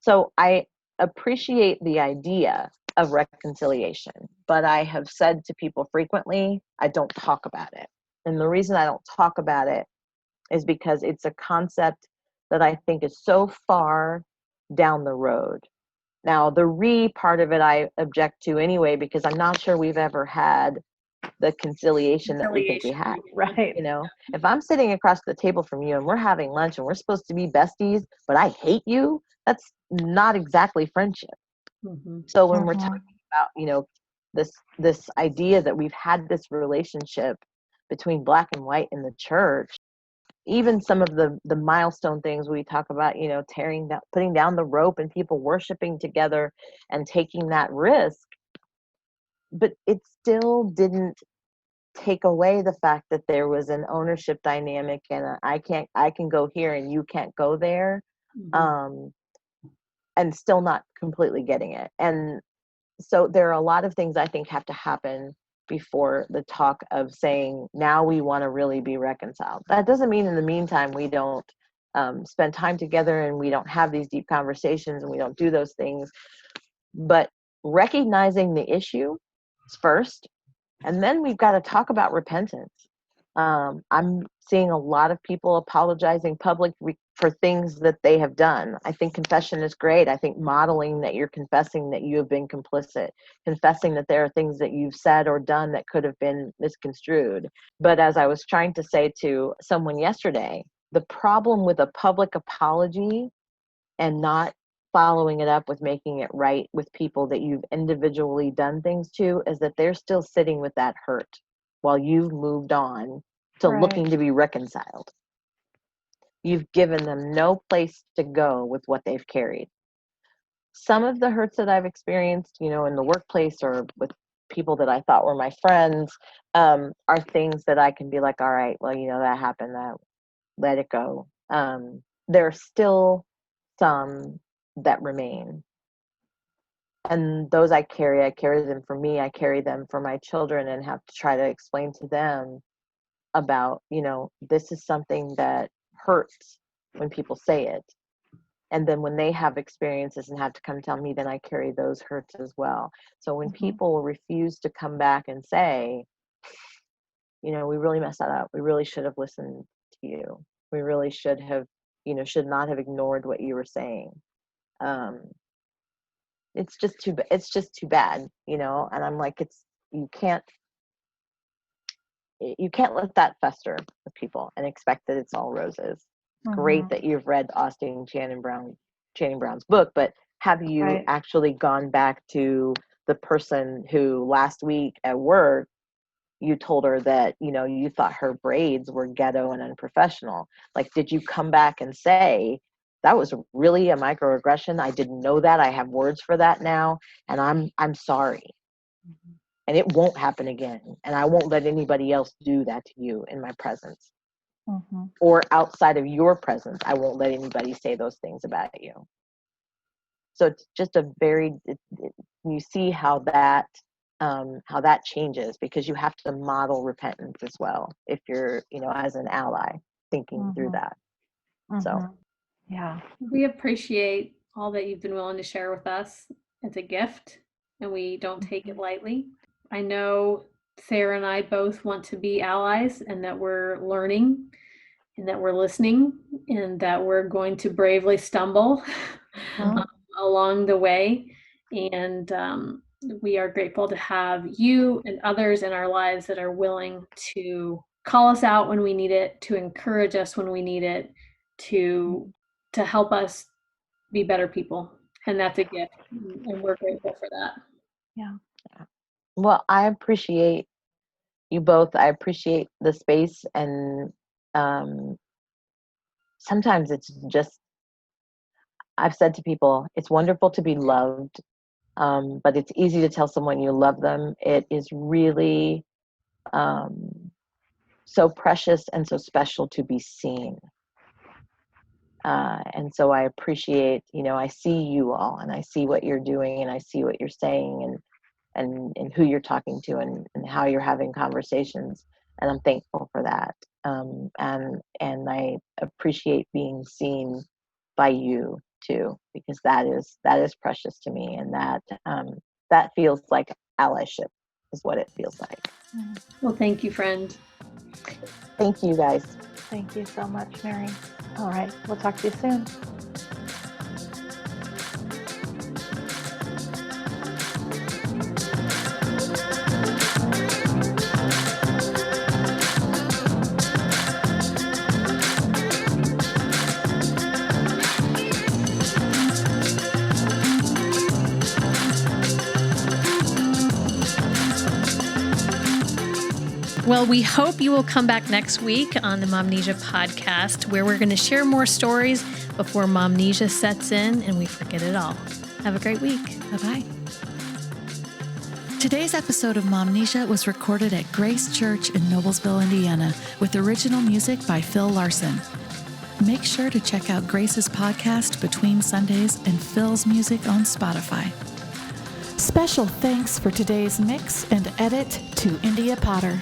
So I appreciate the idea of reconciliation, but I have said to people frequently, I don't talk about it. And the reason I don't talk about it is because it's a concept that I think is so far down the road. Now, the part of it I object to anyway, because I'm not sure we've ever had the conciliation that we think we had. Right. If I'm sitting across the table from you and we're having lunch and we're supposed to be besties, but I hate you, that's not exactly friendship. So when we're talking about, this idea that we've had this relationship between black and white in the church, even some of the milestone things we talk about, putting down the rope and people worshiping together and taking that risk, but it still didn't take away the fact that there was an ownership dynamic, and I can go here and you can't go there, and still not completely getting it. And so there are a lot of things I think have to happen before the talk of saying, now we want to really be reconciled. That doesn't mean in the meantime we don't spend time together and we don't have these deep conversations and we don't do those things. But recognizing the issue first, and then we've got to talk about repentance. I'm seeing a lot of people apologizing publicly for things that they have done. I think confession is great. I think modeling that you're confessing that you have been complicit, confessing that there are things that you've said or done that could have been misconstrued. But as I was trying to say to someone yesterday, the problem with a public apology and not following it up with making it right with people that you've individually done things to is that they're still sitting with that hurt while you've moved on to looking to be reconciled. You've given them no place to go with what they've carried. Some of the hurts that I've experienced, in the workplace or with people that I thought were my friends, are things that I can be like, all right, well, that happened, let it go. There are still some that remain. And those I carry them for me, I carry them for my children, and have to try to explain to them about, this is something that hurts when people say it. And then when they have experiences and have to come tell me, then I carry those hurts as well. So when people refuse to come back and say, we really messed that up. We really should have listened to you. We really should have, should not have ignored what you were saying. It's just too bad, and I'm like, you can't let that fester with people and expect that it's all roses. It's great that you've read Channing Brown's book, but have you actually gone back to the person who last week at work you told her that, you thought her braids were ghetto and unprofessional? Like, did you come back and say, that was really a microaggression? I didn't know that. I have words for that now, and I'm sorry. And it won't happen again. And I won't let anybody else do that to you in my presence. Or outside of your presence, I won't let anybody say those things about you. So it's just you see how that changes, because you have to model repentance as well if you're, as an ally, thinking through that. So, yeah. We appreciate all that you've been willing to share with us. It's a gift, and we don't take it lightly. I know Sarah and I both want to be allies, and that we're learning, and that we're listening, and that we're going to bravely stumble along the way. And we are grateful to have you and others in our lives that are willing to call us out when we need it, to encourage us when we need it, to help us be better people. And that's a gift, and we're grateful for that. Yeah. Well, I appreciate you both. I appreciate the space, and sometimes it's just, I've said to people, it's wonderful to be loved, but it's easy to tell someone you love them. It is really so precious and so special to be seen. And so I appreciate, I see you all, and I see what you're doing, and I see what you're saying, and who you're talking to, and how you're having conversations. And I'm thankful for that. And I appreciate being seen by you too, because that is precious to me. And that feels like allyship is what it feels like. Well, thank you, friend. Thank you, guys. Thank you so much, Mary. All right. We'll talk to you soon. Well, we hope you will come back next week on the Momnesia podcast, where we're going to share more stories before Momnesia sets in and we forget it all. Have a great week. Bye-bye. Today's episode of Momnesia was recorded at Grace Church in Noblesville, Indiana, with original music by Phil Larson. Make sure to check out Grace's podcast Between Sundays and Phil's music on Spotify. Special thanks for today's mix and edit to India Potter.